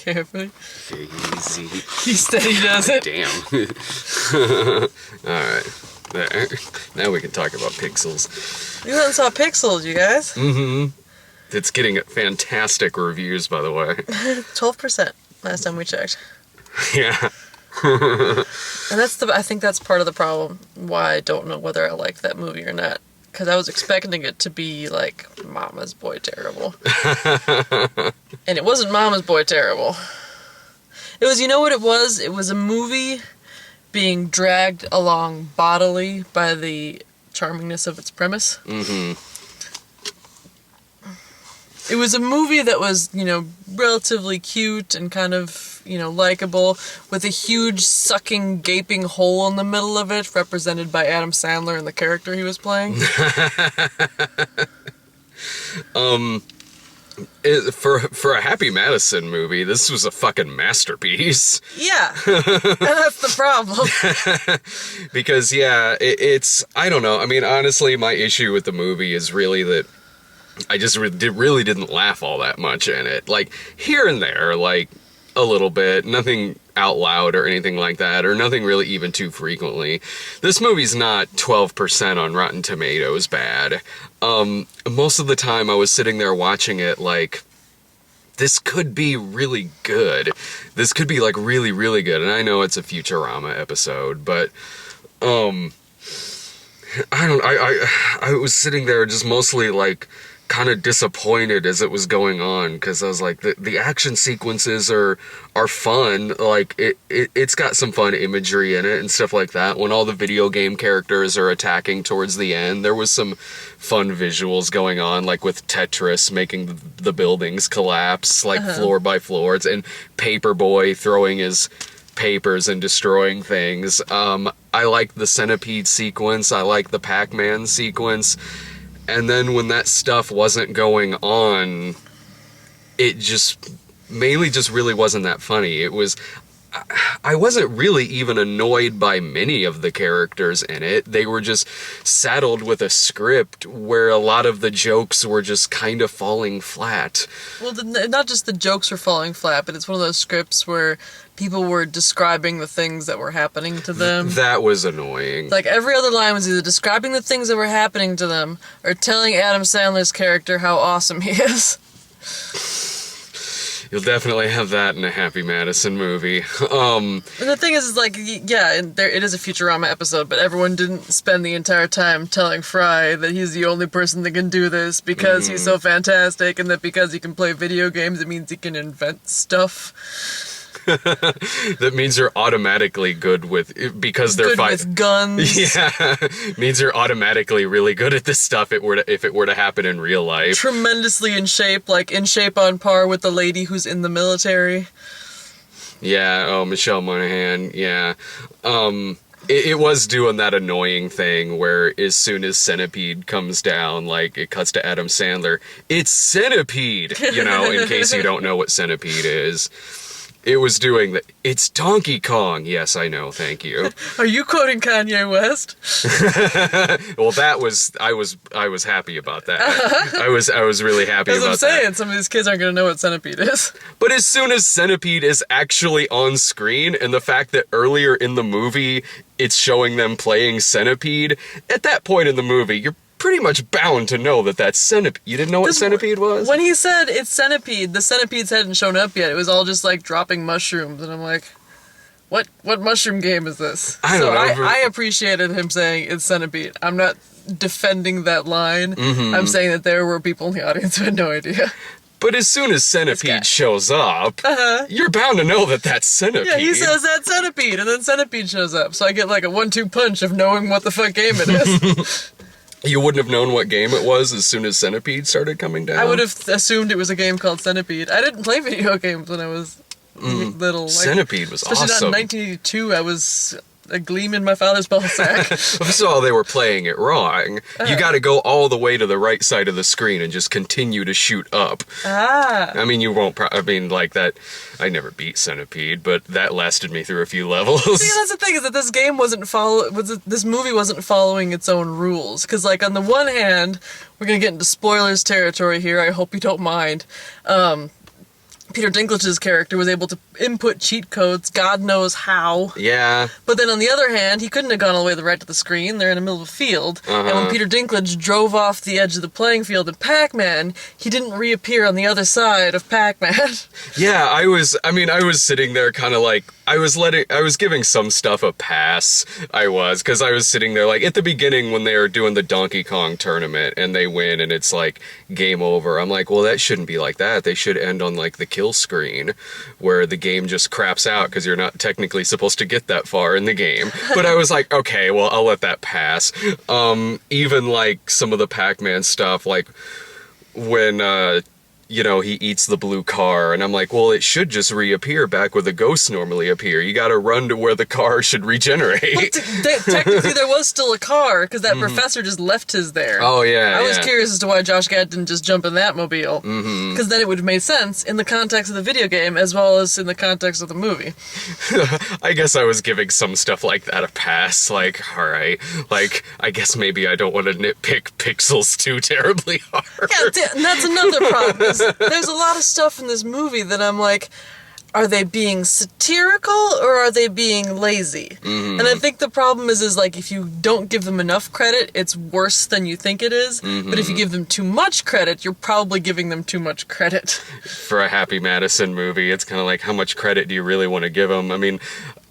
carefully. Easy. He steady does it. Damn. Alright. There. Now we can talk about Pixels. You went and saw Pixels, you guys. Mm-hmm. It's getting fantastic reviews, by the way. 12% last time we checked. Yeah. And I think that's part of the problem. Why I don't know whether I like that movie or not. Because I was expecting it to be like Mama's Boy Terrible. And it wasn't Mama's Boy Terrible. It was, you know what it was? It was a movie being dragged along bodily by the charmingness of its premise. Mm-hmm. It was a movie that was, relatively cute and kind of, likable, with a huge sucking gaping hole in the middle of it, represented by Adam Sandler and the character he was playing. For a Happy Madison movie, this was a fucking masterpiece. Yeah, and that's the problem. Because, yeah, it's, I don't know, I mean, honestly, my issue with the movie is really that I just really didn't laugh all that much in it. Like, here and there, like, a little bit, nothing out loud or anything like that, or nothing really even too frequently. This movie's not 12% on Rotten Tomatoes bad. Most of the time I was sitting there watching it like, this could be really good. This could be, like, really, really good. And I know it's a Futurama episode, but, I was sitting there just mostly, like, kind of disappointed as it was going on, because I was like, the action sequences are fun. Like, it's got some fun imagery in it and stuff like that. When all the video game characters are attacking towards the end, there was some fun visuals going on, like with Tetris making the buildings collapse, like floor by floor, and Paperboy throwing his papers and destroying things. I like the centipede sequence. I like the Pac-Man sequence. And then when that stuff wasn't going on, it just mainly just really wasn't that funny. It was, I wasn't really even annoyed by many of the characters in it. They were just saddled with a script where a lot of the jokes were just kind of falling flat. Well, not just the jokes were falling flat, but it's one of those scripts where people were describing the things that were happening to them. That was annoying. Like, every other line was either describing the things that were happening to them, or telling Adam Sandler's character how awesome he is. You'll definitely have that in a Happy Madison movie. And the thing is, like, yeah, it is a Futurama episode, but everyone didn't spend the entire time telling Fry that he's the only person that can do this because he's so fantastic, and that because he can play video games, it means he can invent stuff. That means you're automatically good with, because they're with guns. Yeah, means you're automatically really good at this stuff. If it were to happen in real life. Tremendously in shape, like in shape on par with the lady who's in the military. Yeah. Oh, Michelle Monaghan. Yeah. It was doing that annoying thing where as soon as Centipede comes down, like, it cuts to Adam Sandler. It's Centipede, in case you don't know what Centipede is. It was doing that. It's Donkey Kong. Yes, I know. Thank you. Are you quoting Kanye West? Well, I was happy about that. I was really happy about that. As I'm saying, some of these kids aren't going to know what Centipede is. But as soon as Centipede is actually on screen, and the fact that earlier in the movie it's showing them playing Centipede, at that point in the movie, you're pretty much bound to know that that's Centipede. You didn't know what Centipede was? When he said it's Centipede, the centipedes hadn't shown up yet. It was all just, like, dropping mushrooms, and I'm like, what mushroom game is this? I don't know. I appreciated him saying it's Centipede. I'm not defending that line. Mm-hmm. I'm saying that there were people in the audience who had no idea. But as soon as Centipede shows up, you're bound to know that that's Centipede. Yeah, he says that's Centipede, and then Centipede shows up. So I get, like, a 1-2 punch of knowing what the fuck game it is. You wouldn't have known what game it was as soon as Centipede started coming down? I would have assumed it was a game called Centipede. I didn't play video games when I was little. Like, Centipede was awesome. Especially not in 1982. I was a gleam in my father's ball sack. First of all, they were playing it wrong. You got to go all the way to the right side of the screen and just continue to shoot up. I mean, you won't. Like that. I never beat Centipede, but that lasted me through a few levels. See, that's the thing, is that this game this movie wasn't following its own rules. Because, like, on the one hand, we're gonna get into spoilers territory here. I hope you don't mind. Peter Dinklage's character was able to input cheat codes, God knows how. Yeah. But then on the other hand, he couldn't have gone all the way to the right to the screen. They're in the middle of a field. And when Peter Dinklage drove off the edge of the playing field in Pac-Man, he didn't reappear on the other side of Pac-Man. Yeah, I was sitting there kind of like, I was giving some stuff a pass. Because I was sitting there like, at the beginning when they were doing the Donkey Kong tournament and they win and it's like, game over. I'm like, well, that shouldn't be like that. They should end on like the kill screen where the game just craps out because you're not technically supposed to get that far in the game. But I was like, okay, well, I'll let that pass. Even like some of the Pac-Man stuff, like when he eats the blue car, and I'm like, well, it should just reappear back where the ghosts normally appear. You gotta run to where the car should regenerate. Technically, there was still a car, because that professor just left his there. Oh, yeah, I was curious as to why Josh Gad didn't just jump in that mobile. Because then it would have made sense in the context of the video game, as well as in the context of the movie. I guess I was giving some stuff like that a pass. Like, alright, like, I guess maybe I don't want to nitpick pixels too terribly hard. Yeah, and that's another problem. There's a lot of stuff in this movie that I'm like, are they being satirical or are they being lazy? And I think the problem is like, if you don't give them enough credit, it's worse than you think it is. But if you give them too much credit, you're probably giving them too much credit. For a Happy Madison movie, it's kind of like, how much credit do you really want to give them? I mean,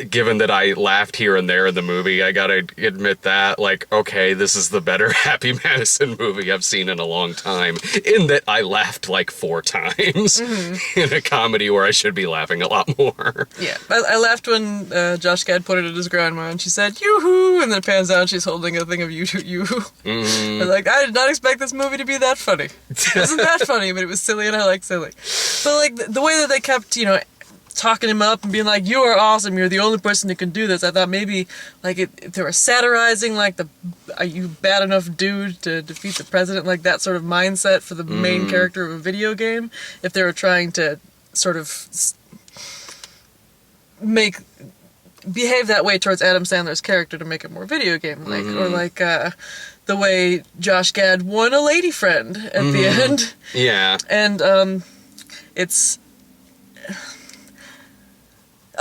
given that I laughed here and there in the movie, I gotta admit that, like, okay, this is the better Happy Madison movie I've seen in a long time, in that I laughed like 4 times in a comedy where I should be laughing a lot more. Yeah, I laughed when Josh Gad put it at his grandma and she said, yoo-hoo, and then it pans out and she's holding a thing of yoo-hoo. I was like, I did not expect this movie to be that funny. It wasn't that funny, but it was silly and I like silly. But like, the way that they kept, talking him up and being like, you are awesome, you're the only person who can do this. I thought maybe, like, if they were satirizing, like, are you bad enough dude to defeat the president, like, that sort of mindset for the main character of a video game, if they were trying to sort of behave that way towards Adam Sandler's character to make it more video game-like, or like, the way Josh Gad won a lady friend at the end. Yeah. And, it's...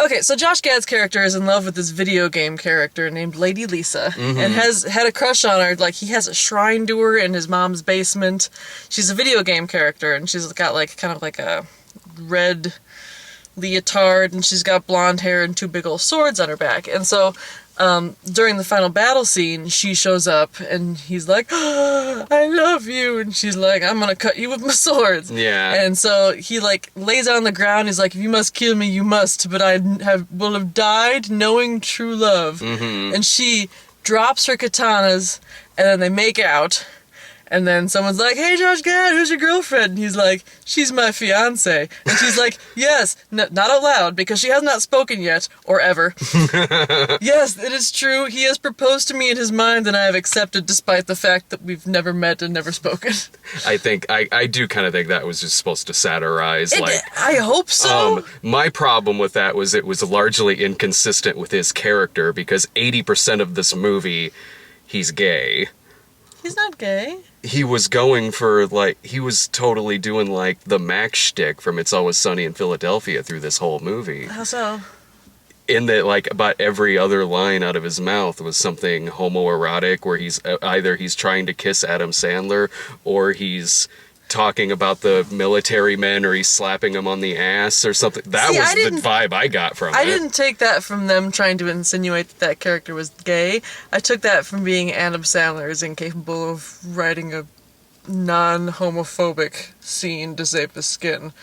Okay, so Josh Gad's character is in love with this video game character named Lady Lisa, and has had a crush on her. Like, he has a shrine to her in his mom's basement. She's a video game character, and she's got, like, kind of like a red leotard, and she's got blonde hair and 2 big old swords on her back. And so, during the final battle scene, she shows up, and he's like, oh, I love you, and she's like, I'm gonna cut you with my swords. Yeah. And so he, like, lays on the ground, he's like, if you must kill me, you must, but I will have died knowing true love. And she drops her katanas, and then they make out. And then someone's like, hey, Josh Gad, who's your girlfriend? And he's like, she's my fiancé. And she's like, yes, not out loud, because she has not spoken yet, or ever. Yes, it is true. He has proposed to me in his mind, and I have accepted, despite the fact that we've never met and never spoken. I do kind of think that was just supposed to satirize, I hope so. My problem with that was it was largely inconsistent with his character, because 80% of this movie, he's gay. He's not gay. He was going for, like, he was totally doing, like, the Max shtick from It's Always Sunny in Philadelphia through this whole movie. How so? In that, like, about every other line out of his mouth was something homoerotic, where he's trying to kiss Adam Sandler, or he's talking about the military men, or he's slapping him on the ass or something. That was the vibe I got from it. I didn't take that from them trying to insinuate that character was gay. I took that from being Adam Sandler is incapable of writing a non-homophobic scene to save his skin.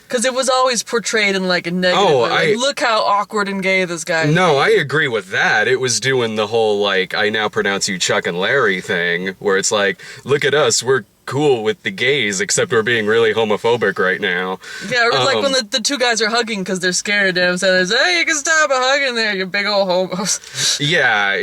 Because it was always portrayed in, like, a negative way. Like, look how awkward and gay this guy is. No, I agree with that. It was doing the whole, like, I now pronounce you Chuck and Larry thing, where it's like, look at us, we're cool with the gays, except we're being really homophobic right now. Yeah, or like when the 2 guys are hugging because they're scared. Adam says, hey, you can stop hugging there, you big old homos. Yeah,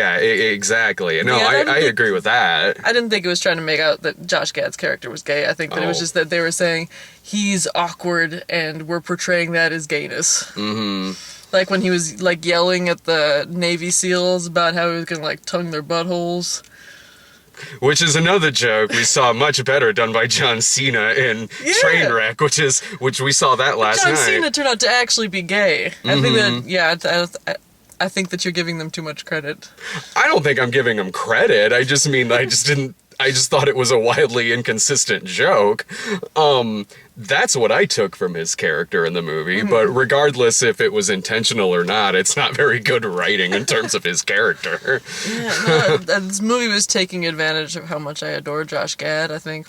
exactly. No, I agree with that. I didn't think it was trying to make out that Josh Gad's character was gay. I think that it was just that they were saying he's awkward and we're portraying that as gayness. Like when he was, like, yelling at the Navy SEALs about how he was gonna, like, tongue their buttholes. Which is another joke we saw much better done by John Cena in Trainwreck, which we saw that last night. John Cena turned out to actually be gay. I think that, I think that you're giving them too much credit. I don't think I'm giving them credit. I just thought it was a wildly inconsistent joke. That's what I took from his character in the movie, but regardless if it was intentional or not, it's not very good writing in terms of his character. Yeah, no, this movie was taking advantage of how much I adore Josh Gad, I think,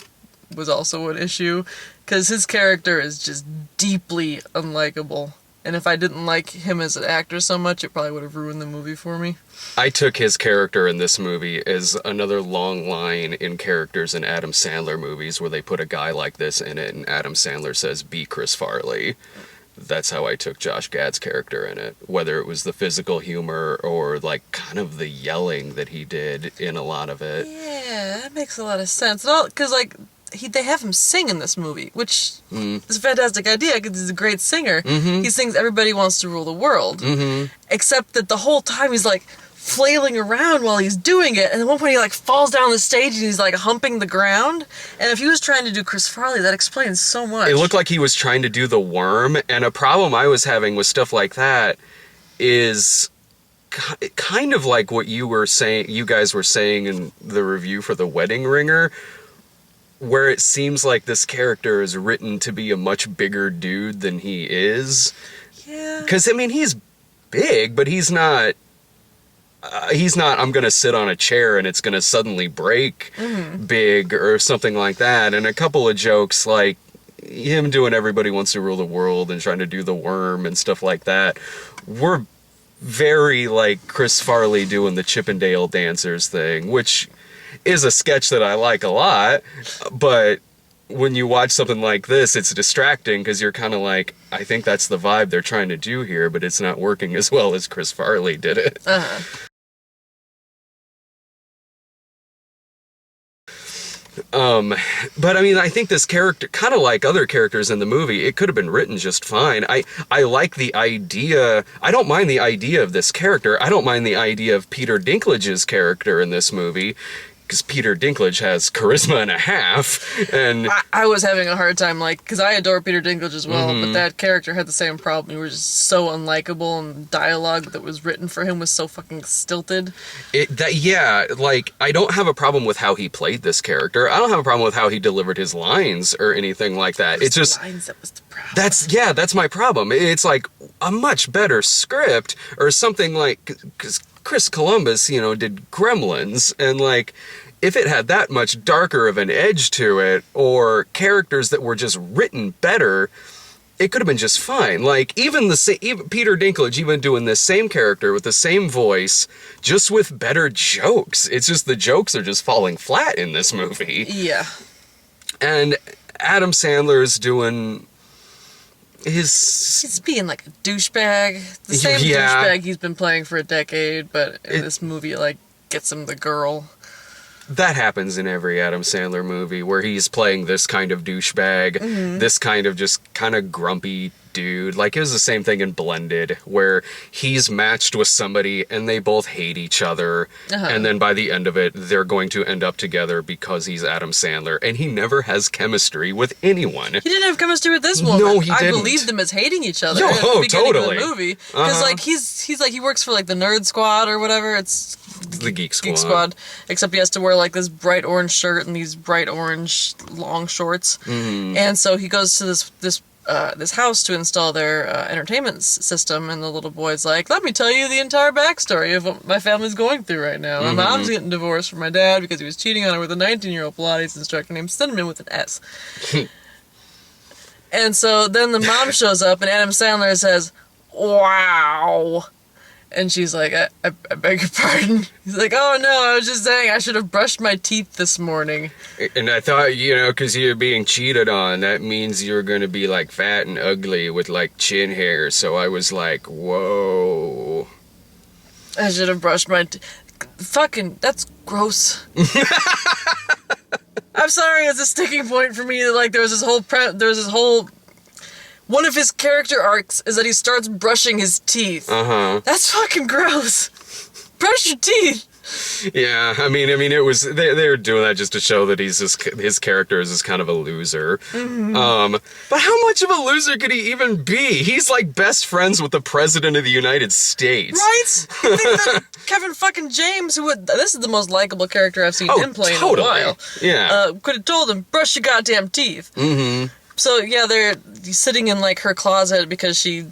was also an issue, because his character is just deeply unlikable. And if I didn't like him as an actor so much, it probably would have ruined the movie for me. I took his character in this movie as another long line in characters in Adam Sandler movies where they put a guy like this in it and Adam Sandler says, "Be Chris Farley." That's how I took Josh Gad's character in it. Whether it was the physical humor or like kind of the yelling that he did in a lot of it. Yeah, that makes a lot of sense. Because like, they have him sing in this movie, which is a fantastic idea because he's a great singer. He sings "Everybody Wants to Rule the World," except that the whole time he's like flailing around while he's doing it, and at one point he like falls down the stage and he's like humping the ground. And if he was trying to do Chris Farley, that explains so much. It looked like he was trying to do the worm, and a problem I was having with stuff like that is kind of like what you guys were saying in the review for The Wedding Ringer, where it seems like this character is written to be a much bigger dude than he is. Yeah. Because, I mean, he's big, but he's not, I'm going to sit on a chair and it's going to suddenly break big or something like that. And a couple of jokes like him doing "Everybody Wants to Rule the World" and trying to do the worm and stuff like that were very like Chris Farley doing the Chippendale Dancers thing, which is a sketch that I like a lot, but when you watch something like this, it's distracting because you're kind of like, I think that's the vibe they're trying to do here, but it's not working as well as Chris Farley did it. But I mean, I think this character, kind of like other characters in the movie, it could have been written just fine. I like the idea. I don't mind the idea of this character. I don't mind the idea of Peter Dinklage's character in this movie, because Peter Dinklage has charisma and a half, and I was having a hard time, like, because I adore Peter Dinklage as well, but that character had the same problem. He was just so unlikable, and dialogue that was written for him was so fucking stilted. I don't have a problem with how he played this character. I don't have a problem with how he delivered his lines or anything like that. It's just lines that was the problem. That's my problem. It's like a much better script or something like, because Chris Columbus, did Gremlins, and like, if it had that much darker of an edge to it, or characters that were just written better, it could have been just fine. Like, even Peter Dinklage, even doing this same character with the same voice, just with better jokes. It's just the jokes are just falling flat in this movie. Yeah. And Adam Sandler's doing he's being like a douchebag. The same douchebag he's been playing for a decade, but in this movie, like, gets him the girl. That happens in every Adam Sandler movie, where he's playing this kind of douchebag, this kind of just kind of grumpy dude. Like, it was the same thing in Blended, where he's matched with somebody and they both hate each other, and then by the end of it, they're going to end up together because he's Adam Sandler, and he never has chemistry with anyone. He didn't have chemistry with this woman. No, he didn't. I believed them as hating each other at the beginning totally. of the movie. Because, like, he's like, he works for, like, the Nerd Squad or whatever. It's the Geek Squad. Except he has to wear, like, this bright orange shirt and these bright orange long shorts. And so he goes to this house to install their entertainment system, and the little boy's like, "Let me tell you the entire backstory of what my family's going through right now. My mom's getting divorced from my dad because he was cheating on her with a 19-year-old Pilates instructor named Cinnamon with an S." And so then the mom shows up, and Adam Sandler says, "Wow." And she's like, I beg your pardon. He's like, "Oh no, I was just saying I should have brushed my teeth this morning." And I thought, because you're being cheated on, that means you're going to be like fat and ugly with like chin hair. So I was like, whoa. I should have brushed my fucking, that's gross. I'm sorry, it's a sticking point for me that, like, there was this whole one of his character arcs is that he starts brushing his teeth. That's fucking gross. Brush your teeth. Yeah, I mean, it was they were doing that just to show that his character is just kind of a loser. But how much of a loser could he even be? He's like best friends with the president of the United States, right? I think that Kevin fucking James, this is the most likable character I've seen him play in a while. Yeah, could have told him, brush your goddamn teeth. So yeah, they're sitting in like her closet because she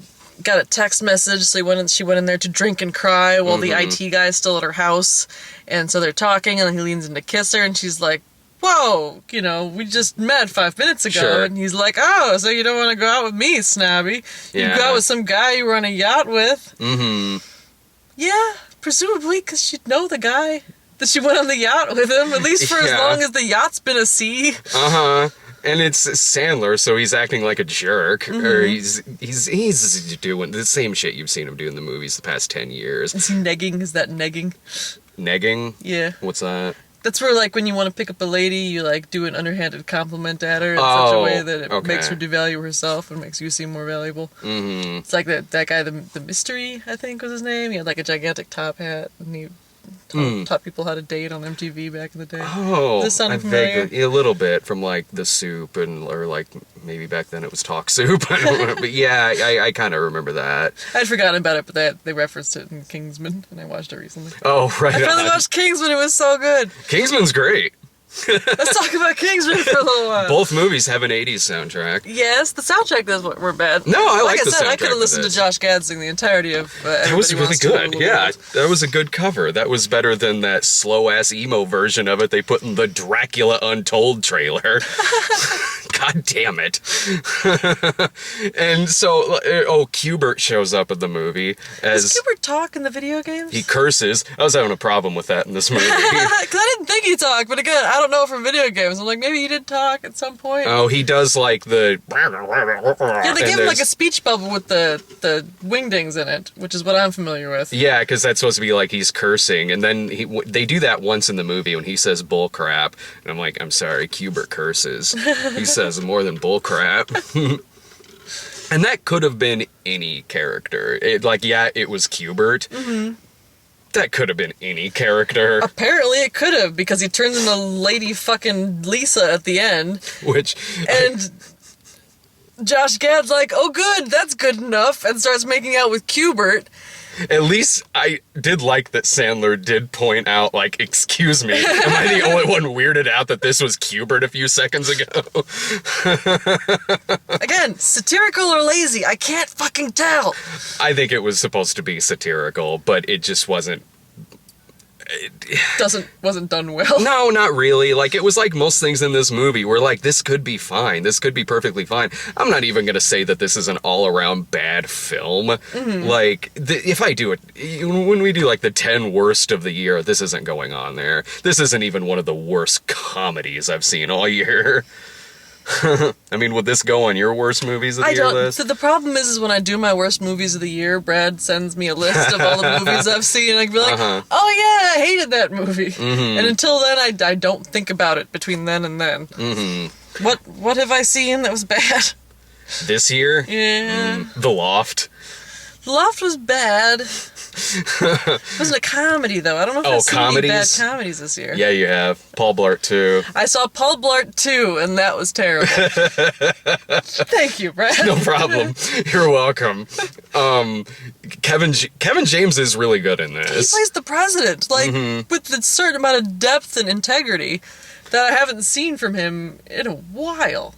got a text message, so she went in there to drink and cry while the IT guy is still at her house. And so they're talking, and he leans in to kiss her, and she's like, whoa, we just met 5 minutes ago. Sure. And he's like, oh, so you don't want to go out with me, snobby? Yeah. You go out with some guy you were on a yacht with. Yeah, presumably, because she'd know the guy that she went on the yacht with him, at least for as long as the yacht's been a sea. And it's Sandler, so he's acting like a jerk, or he's doing the same shit you've seen him do in the movies the past 10 years. Is he negging? Is that negging? Negging? Yeah. What's that? That's where, like, when you want to pick up a lady, you, like, do an underhanded compliment at her in such a way that it makes her devalue herself and makes you seem more valuable. It's like that guy, the Mystery, I think was his name. He had, like, a gigantic top hat, and he taught people how to date on MTV back in the day. Oh, Does this sound familiar? A little bit from, like, The Soup, or, like, maybe back then it was Talk Soup. I don't know. But, yeah, I kind of remember that. I'd forgotten about it, but they referenced it in Kingsman, and I watched it recently. Oh, right. I finally watched Kingsman. It was so good. Kingsman's great. Let's talk about Kingsman for a little while. Both movies have an 80s soundtrack. Yes, the soundtrack does were bad. No, I like the soundtrack. I could have listened to Josh Gad sing the entirety of That was really good. Yeah, that was a good cover. That was better than that slow-ass emo version of it they put in the Dracula Untold trailer. God damn it. And so, Qbert shows up in the movie. Does Qbert talk in the video games? He curses. I was having a problem with that in this movie. Because I didn't think he talked, but again, I don't know from video games. I'm like, maybe he did talk at some point. Oh, he does like the... Yeah, they give him like a speech bubble with the wingdings in it, which is what I'm familiar with. Yeah, because that's supposed to be like he's cursing, and then they do that once in the movie when he says bull crap, and I'm like, I'm sorry, Qbert curses. He says more than bull crap. And that could have been any character. It was Qbert. That could have been any character. Apparently it could have, because he turns into Lady fucking Lisa at the end. And Josh Gad's like, oh good, that's good enough, and starts making out with Qbert. At least I did like that Sandler did point out, like, excuse me, am I the only one weirded out that this was Qbert a few seconds ago? Again, satirical or lazy, I can't fucking tell. I think it was supposed to be satirical, but it just wasn't. Wasn't done well. No, not really. Like, it was like most things in this movie where, like, this could be fine. This could be perfectly fine. I'm not even going to say that this is an all-around bad film. Like, if I do it, when we do, like, the 10 worst of the year, this isn't going on there. This isn't even one of the worst comedies I've seen all year. I mean, would this go on your worst movies of the year list? So the problem is when I do my worst movies of the year, Brad sends me a list of all the movies I've seen, and I can be like, oh yeah, I hated that movie. And until then, I don't think about it between then and then. What have I seen that was bad? This year? Yeah. The Loft. The Loft was bad. It wasn't a comedy, though. I don't know if I've seen any bad comedies this year. Yeah, you have. Paul Blart 2. I saw Paul Blart 2, and that was terrible. Thank you, Brad. No problem. You're welcome. Kevin James is really good in this. He plays the president, like, with a certain amount of depth and integrity that I haven't seen from him in a while.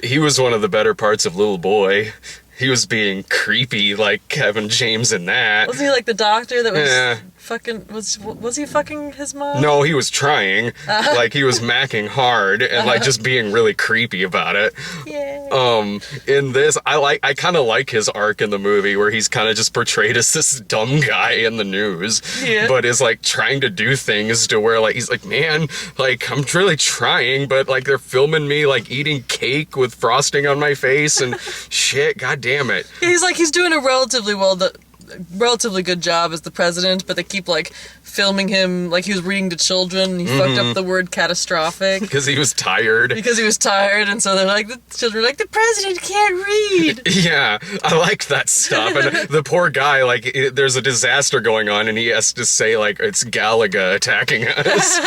He was one of the better parts of Little Boy. He was being creepy like Kevin James in that. Wasn't he like the doctor that was fucking... Was he fucking his mom? No, he was trying. Like, he was macking hard and, like, just being really creepy about it. Yeah. In this, I kind of like his arc in the movie where he's kind of just portrayed as this dumb guy in the news. Yeah. But is, like, trying to do things to where, like, he's like, man, like, I'm really trying, but, like, they're filming me, like, eating cake with frosting on my face and shit, god damn it. He's doing a relatively good job as the president, but they keep, like, filming him like he was reading to children. And he fucked up the word catastrophic. Because he was tired. And so they're like, the children are like, the president can't read. Yeah, I like that stuff. And the poor guy, like, there's a disaster going on, and he has to say, like, it's Galaga attacking us.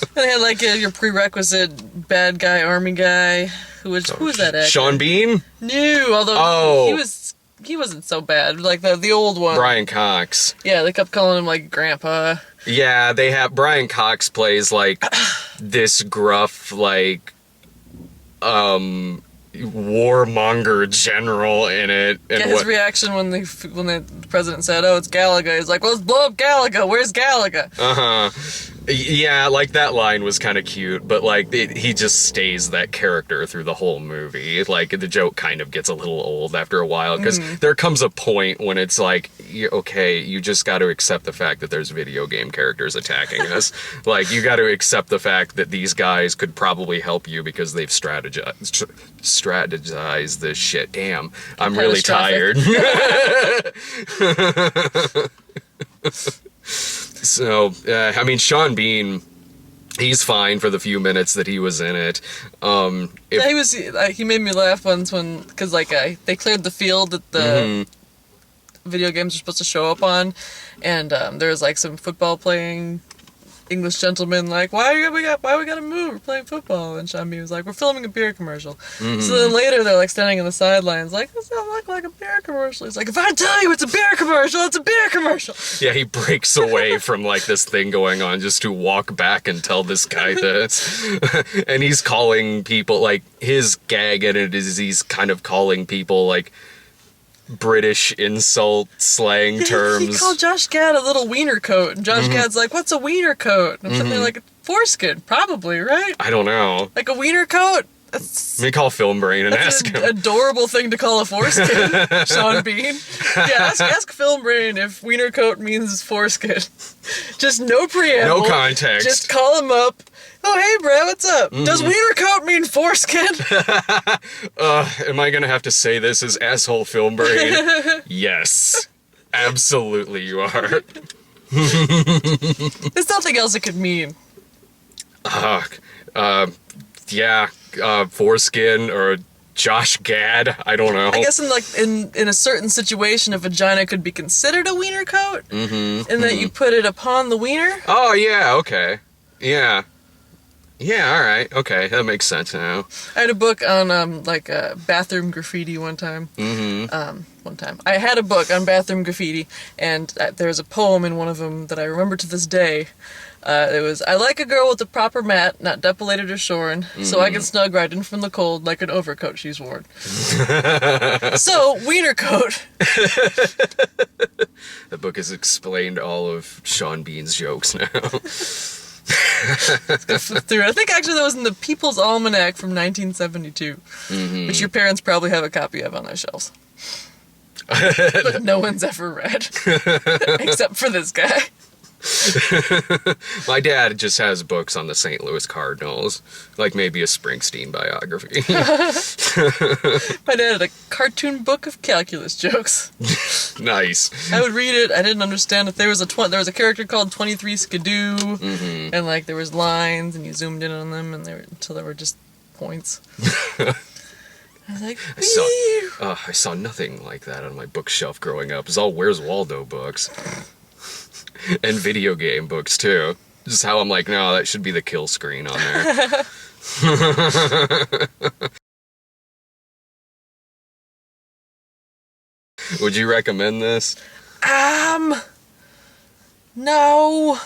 And they had, like, your prerequisite bad guy, army guy. Who was that actor? Sean Bean? No, although he wasn't so bad. Like, the old one. Brian Cox. Yeah, they kept calling him, like, Grandpa. Yeah, they have... Brian Cox plays, like, this gruff, like... warmonger general in it. And his reaction when the president said, "Oh, it's Galaga," he's like, "Well, let's blow up Galaga. Where's Galaga?" Yeah, like that line was kind of cute, but like he just stays that character through the whole movie. Like the joke kind of gets a little old after a while because there comes a point when it's like, okay, you just got to accept the fact that there's video game characters attacking us. Like you got to accept the fact that these guys could probably help you because they've strategized this shit. Damn, I'm really tired. So, I mean, Sean Bean, he's fine for the few minutes that he was in it. He made me laugh once because like they cleared the field that the video games are supposed to show up on, and there was like some football playing English gentleman like, why we gotta move? We're playing football. And Sean Bean was like, we're filming a beer commercial. So then later they're like standing on the sidelines like, this doesn't look like a beer commercial. He's like, if I tell you it's a beer commercial, it's a beer commercial. Yeah, he breaks away from like this thing going on just to walk back and tell this guy this. And he's calling people, like his gag in it is he's kind of calling people like British insult slang terms. He called Josh Gad a little wiener coat, and Josh Gad's like, what's a wiener coat? And I'm sitting there like, foreskin, probably, right? I don't know. Like a wiener coat? Let me call Film Brain and ask him. Adorable thing to call a foreskin, Sean Bean. Yeah, ask Film Brain if wiener coat means foreskin. Just no preamble. No context. Just call him up. Oh, hey, Brad, what's up? Does wiener coat mean foreskin? Am I gonna have to say this as asshole Film Brain? Yes. Absolutely you are. There's nothing else it could mean. Foreskin or Josh Gad. I don't know. I guess in a certain situation, a vagina could be considered a wiener coat, and that you put it upon the wiener. Oh yeah, okay, yeah. Yeah, all right, okay, that makes sense now. I had a book on bathroom graffiti one time. I had a book on bathroom graffiti, and there's a poem in one of them that I remember to this day. It was, I like a girl with a proper mat, not depilated or shorn, so I can snug right in from the cold like an overcoat she's worn. So, wiener coat. The book has explained all of Sean Bean's jokes now. Through. I think actually that was in the People's Almanac from 1972, which your parents probably have a copy of on their shelves. But no one's ever read, except for this guy. My dad just has books on the St. Louis Cardinals, like maybe a Springsteen biography. My dad had a cartoon book of calculus jokes. Nice. I would read it. I didn't understand if there was a character called 23 Skidoo, and like there was lines, and you zoomed in on them, and until there were just points. I was like, I saw nothing like that on my bookshelf growing up. It was all Where's Waldo books. And video game books, too. Just how I'm like, no, that should be the kill screen on there. Would you recommend this? No.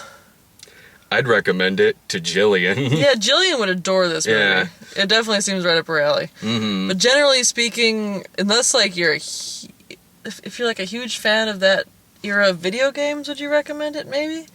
I'd recommend it to Jillian. Yeah, Jillian would adore this movie. Yeah. It definitely seems right up her alley. But generally speaking, unless like if you're like a huge fan of that era of video games, would you recommend it maybe?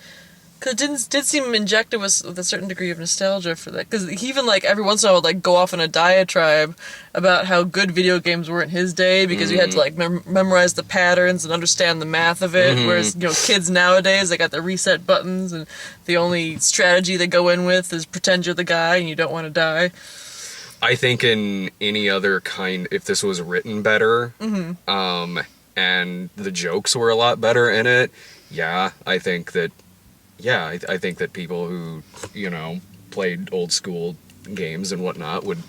Because it did seem injected with a certain degree of nostalgia for that. Because he even like every once in a while would like go off on a diatribe about how good video games were in his day because you had to like memorize the patterns and understand the math of it. Whereas kids nowadays, they got the reset buttons and the only strategy they go in with is pretend you're the guy and you don't want to die. I think in any other kind, if this was written better, and the jokes were a lot better in it, I think that people who, played old school games and whatnot would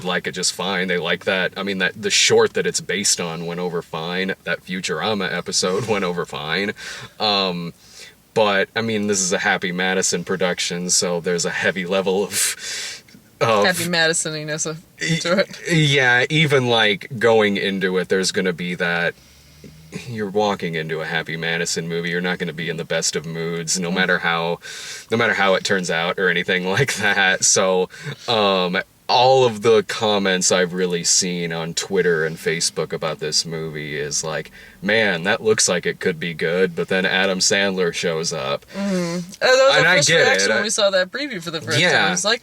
like it just fine. They like that. I mean, that the short that it's based on went over fine. That Futurama episode went over fine. But I mean, this is a Happy Madison production, so there's a heavy level of Happy Madison-iness to it. Yeah, even like going into it, there's going to be that you're walking into a Happy Madison movie. You're not going to be in the best of moods, no matter how it turns out or anything like that. So, all of the comments I've really seen on Twitter and Facebook about this movie is like, man, that looks like it could be good, but then Adam Sandler shows up. That was our first reaction when we saw that preview for the first time. It was like,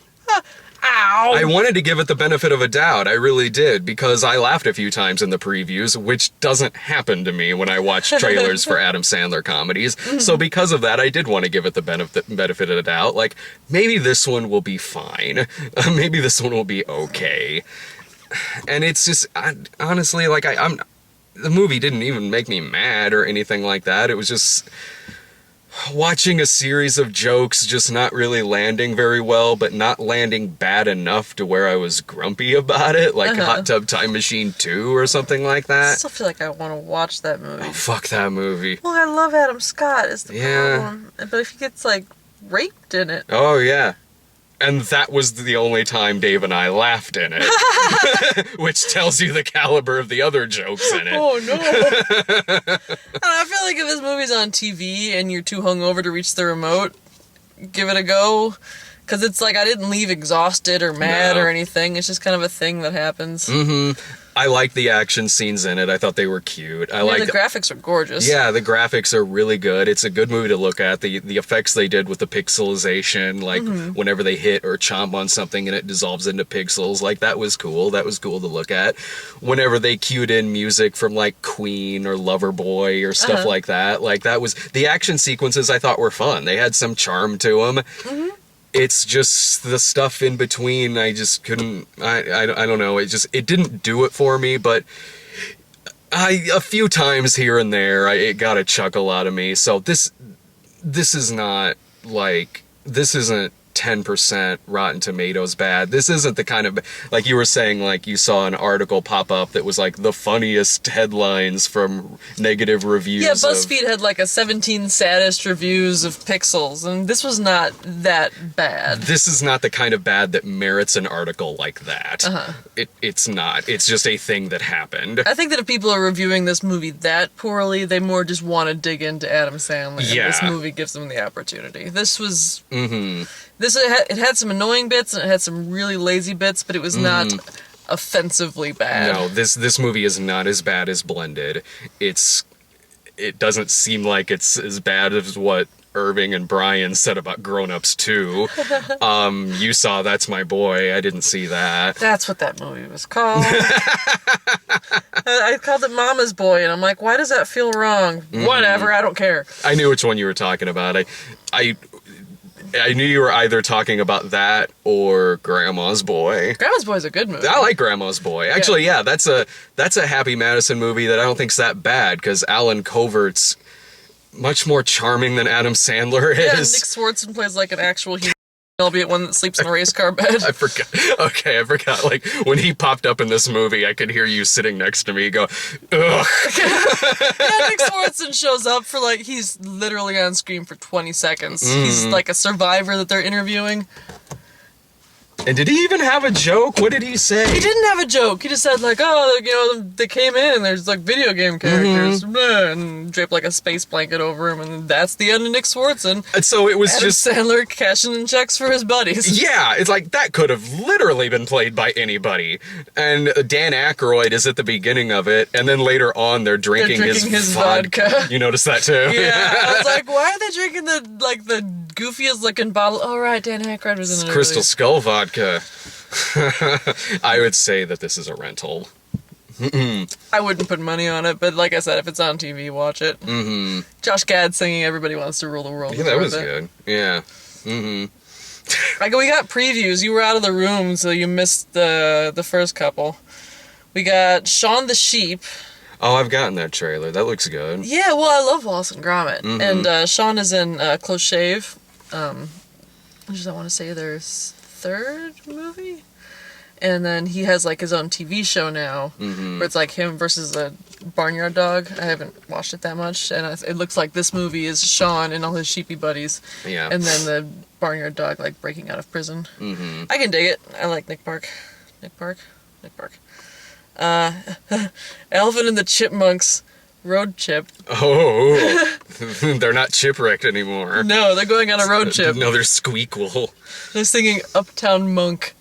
ow! I wanted to give it the benefit of a doubt. I really did, because I laughed a few times in the previews, which doesn't happen to me when I watch trailers for Adam Sandler comedies. So because of that, I did want to give it the benefit of the doubt. Like, maybe this one will be fine. Maybe this one will be okay. And it's just, honestly, like, the movie didn't even make me mad or anything like that. It was just watching a series of jokes just not really landing very well, but not landing bad enough to where I was grumpy about it, like Hot Tub Time Machine 2 or something like that. I still feel like I want to watch that movie. Oh, fuck that movie. Well, I love Adam Scott is the problem. But if he gets, like, raped in it. Oh, yeah. And that was the only time Dave and I laughed in it. Which tells you the caliber of the other jokes in it. Oh, no. I feel like if this movie's on TV and you're too hungover to reach the remote, give it a go. Because it's like I didn't leave exhausted or mad or anything. It's just kind of a thing that happens. Mm-hmm. I like the action scenes in it. I thought they were cute. The graphics are gorgeous. Yeah, the graphics are really good. It's a good movie to look at. The effects they did with the pixelization, like whenever they hit or chomp on something and it dissolves into pixels, like that was cool. That was cool to look at. Whenever they cued in music from like Queen or Loverboy or stuff like that, like that was the action sequences I thought were fun. They had some charm to them. It's just the stuff in between. I just couldn't. I don't know. It didn't do it for me. But a few times here and there, it got a chuckle out of me. So this is not like, this isn't 10% Rotten Tomatoes bad. This isn't the kind of, like you were saying, like you saw an article pop up that was like the funniest headlines from negative reviews. Yeah, BuzzFeed had like a 17 saddest reviews of Pixels, and this was not that bad. This is not the kind of bad that merits an article like that. It's not. It's just a thing that happened. I think that if people are reviewing this movie that poorly, they more just want to dig into Adam Sandler, and this movie gives them the opportunity. This was... It had some annoying bits and it had some really lazy bits, but it was not offensively bad. No, this movie is not as bad as Blended. It doesn't seem like it's as bad as what Irving and Brian said about Grown Ups 2. You saw That's My Boy. I didn't see that. That's what that movie was called. I called it Mama's Boy, and I'm like, why does that feel wrong? Whatever, I don't care. I knew which one you were talking about. I knew you were either talking about that or Grandma's Boy. Grandma's Boy is a good movie. I like Grandma's Boy. Actually, yeah, that's a Happy Madison movie that I don't think's that bad, because Alan Covert's much more charming than Adam Sandler is. Yeah, Nick Swartzen plays like an actual human, albeit one that sleeps in a race car bed. I forgot. Okay, I forgot. Like, when he popped up in this movie, I could hear you sitting next to me go, ugh. Yeah, Nick Swartzen shows up for, like, he's literally on screen for 20 seconds. He's like a survivor that they're interviewing. And did he even have a joke? What did he say? He didn't have a joke. He just said, like, they came in and there's, like, video game characters, and draped, like, a space blanket over him, and that's the end of Nick Swartzen. And so it was Adam Sandler cashing in checks for his buddies. Yeah, it's like, that could have literally been played by anybody. And Dan Aykroyd is at the beginning of it, and then later on they're drinking his vodka. You noticed that, too? Yeah, I was like, why are they drinking the goofiest looking bottle? Oh, right, Dan Aykroyd was in it. Crystal Skull vodka. I would say that this is a rental. I wouldn't put money on it, but like I said, if it's on TV, watch it. Josh Gad singing "Everybody Wants to Rule the World." Yeah, that was good. Yeah. Like, we got previews. You were out of the room, so you missed the first couple. We got Shaun the Sheep. Oh, I've gotten that trailer. That looks good. Yeah, well, I love Wallace and Gromit. And Shaun is in Close Shave, which is, I want to say, their third movie? And then he has, like, his own TV show now, where it's, like, him versus a barnyard dog. I haven't watched it that much, and it looks like this movie is Shaun and all his sheepy buddies. Yeah. And then the barnyard dog, like, breaking out of prison. I can dig it. I like Nick Park. Nick Park? Alvin and the Chipmunks road trip. Oh, they're not chipwrecked anymore. No, they're going on a road trip. No, they're squeakquel. They're singing Uptown Monk.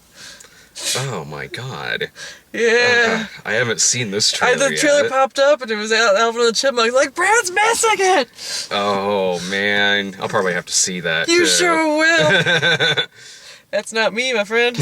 Oh my god. Yeah. I haven't seen this trailer The trailer yet. popped up and it was Alvin and the Chipmunks like, Brad's missing it! Oh man, I'll probably have to see that You too. sure will. That's not me, my friend.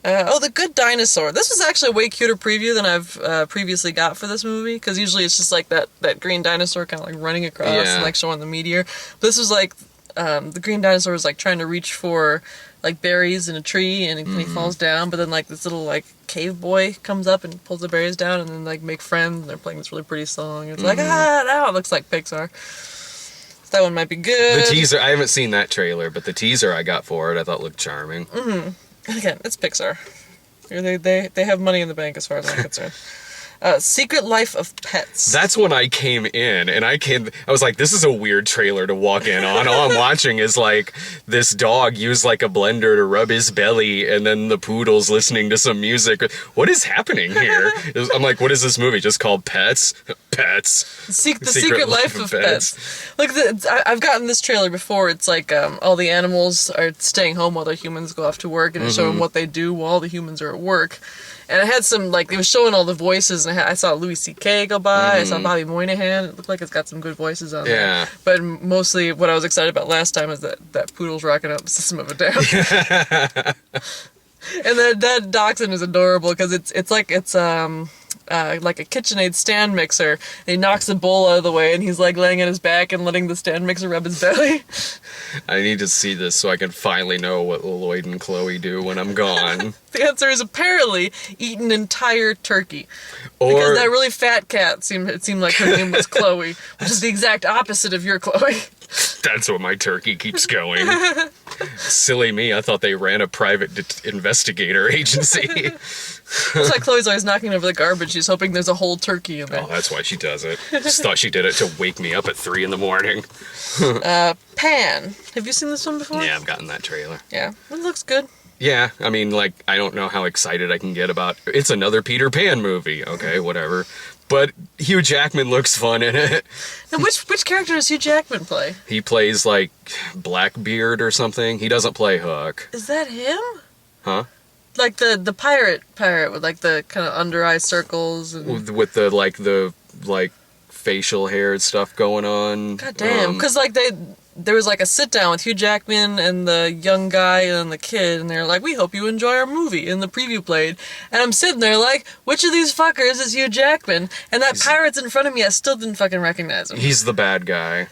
The Good Dinosaur. This was actually a way cuter preview than I've previously got for this movie, because usually it's just like that green dinosaur kind of like running across and like showing the meteor. But this was like, the green dinosaur was like trying to reach for like berries in a tree, and he falls down, but then like this little like cave boy comes up and pulls the berries down, and then like make friends, and they're playing this really pretty song. It's like, now it looks like Pixar. So that one might be good. The teaser, I haven't seen that trailer, but the teaser I got for it I thought looked charming. Again, it's Pixar. They have money in the bank as far as I'm concerned. Secret Life of Pets. That's when I came in, and I was like, this is a weird trailer to walk in on. All I'm watching is like this dog use like a blender to rub his belly, and then the poodle's listening to some music. What is happening here? I'm like, what is this movie? Just called Pets? Pets. The Secret Life of Pets. Like, I've gotten this trailer before. It's like all the animals are staying home while the humans go off to work, and it's showing what they do while the humans are at work. And I had some, like, it was showing all the voices, and I saw Louis C.K. go by, I saw Bobby Moynihan. It looked like it's got some good voices on there. But mostly what I was excited about last time is that poodle's rocking out the System of a Down. And that dachshund is adorable, because it's like a KitchenAid stand mixer, and he knocks the bowl out of the way, and he's like laying on his back and letting the stand mixer rub his belly. I need to see this so I can finally know what Lloyd and Chloe do when I'm gone. The answer is apparently eat an entire turkey. Because that really fat cat seemed like her name was Chloe, which is the exact opposite of your Chloe. That's what my turkey keeps going. Silly me, I thought they ran a private investigator agency. It's like Chloe's always knocking over the garbage. She's hoping there's a whole turkey in there. Oh, that's why she does it. Just thought she did it to wake me up at 3 a.m. Pan. Have you seen this one before? Yeah, I've gotten that trailer. Yeah, it looks good. Yeah, I mean, like, I don't know how excited I can get about... It's another Peter Pan movie. Okay, whatever. But Hugh Jackman looks fun in it. Now, which character does Hugh Jackman play? He plays, like, Blackbeard or something. He doesn't play Hook. Is that him? Huh? Like the pirate with, like, the kind of under-eye circles and... With the facial hair and stuff going on. God damn. Because, like, there was like a sit down with Hugh Jackman and the young guy and the kid, and they're like, we hope you enjoy our movie, and the preview played, and I'm sitting there like, which of these fuckers is Hugh Jackman? And that pirate's in front of me, I still didn't fucking recognize him. He's the bad guy.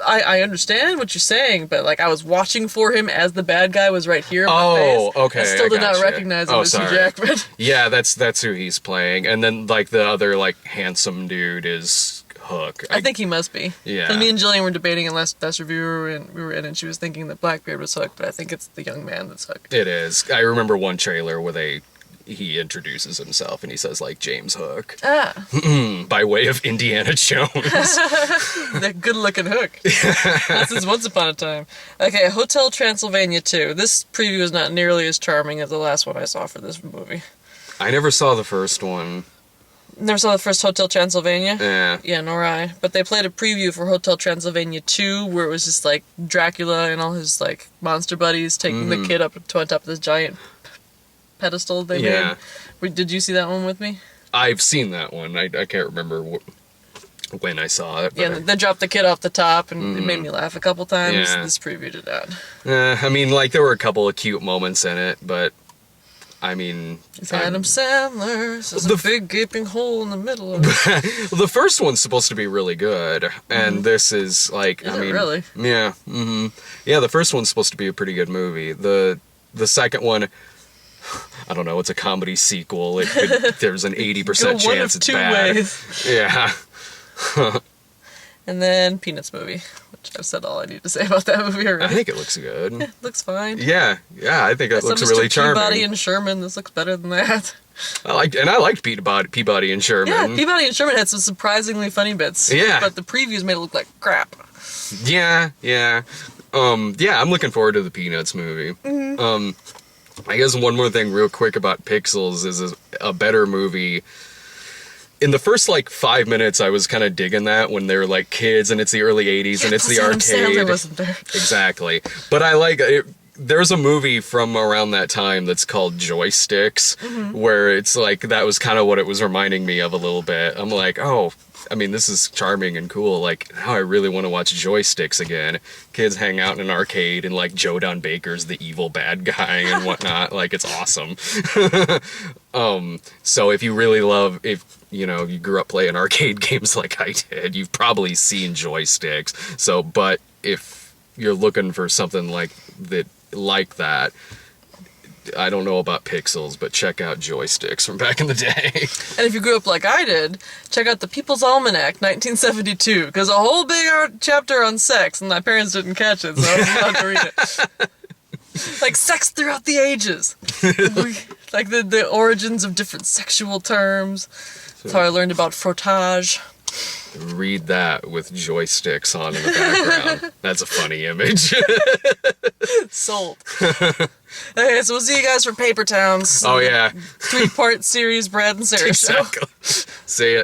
I understand what you're saying, but like I was watching for him as the bad guy was right here in my face. Okay. I still did not recognize him as Hugh Jackman. Yeah, that's who he's playing. And then like the other like handsome dude is Hook. I think he must be. Yeah. And me and Jillian were debating in last review we were in, and she was thinking that Blackbeard was Hook, but I think it's the young man that's Hook. It is. I remember one trailer where he introduces himself and he says like James Hook. By way of Indiana Jones. That good looking Hook. That's his Once Upon a Time. Okay, Hotel Transylvania 2. This preview is not nearly as charming as the last one I saw for this movie. I never saw the first one. Never saw the first Hotel Transylvania? Yeah. Yeah, nor I. But they played a preview for Hotel Transylvania 2 where it was just like Dracula and all his like monster buddies taking the kid up to on top of this giant pedestal they made. Did you see that one with me? I've seen that one. I can't remember when I saw it. Yeah, they dropped the kid off the top and it made me laugh a couple times. Yeah. This preview did not. I mean, like there were a couple of cute moments in it, but I mean... It's Adam Sandler. There's a big gaping hole in the middle of it. The first one's supposed to be really good, and this is like... Is it really? Yeah. Yeah, the first one's supposed to be a pretty good movie. The second one... I don't know, it's a comedy sequel. There's an 80% Go one chance of it's two bad. ways. Yeah. And then Peanuts movie, which I've said all I need to say about that movie already. I think it looks good. It looks fine. Yeah, I think it looks really charming. Peabody and Sherman, this looks better than that. I liked Peabody and Sherman. Yeah, Peabody and Sherman had some surprisingly funny bits. Yeah. But the previews made it look like crap. Yeah. I'm looking forward to the Peanuts movie. Mm-hmm. I guess one more thing real quick about Pixels is a better movie. In the first, 5 minutes, I was kind of digging that when they were, kids, and it's the early 80s, and it's the arcade. Sandler wasn't there. Exactly. But I like it. There's a movie from around that time that's called Joysticks, where it's that was kind of what it was reminding me of a little bit. I'm like, oh, I mean, this is charming and cool. Now I really want to watch Joysticks again. Kids hang out in an arcade, and Joe Don Baker's the evil bad guy and whatnot. It's awesome. So if you really love, if you grew up playing arcade games like I did, you've probably seen Joysticks. So, but if you're looking for something like that, I don't know about Pixels, but check out Joysticks from back in the day. And if you grew up like I did, check out the People's Almanac, 1972, because a whole big chapter on sex, and my parents didn't catch it, so I was allowed to read it. Sex throughout the ages. The origins of different sexual terms. That's how I learned about frottage. Read that with Joysticks on in the background. That's a funny image. Sold. Okay, so we'll see you guys for Paper Towns. Oh, yeah. 3-part series, Brad and Sarah Exactly. show. See ya.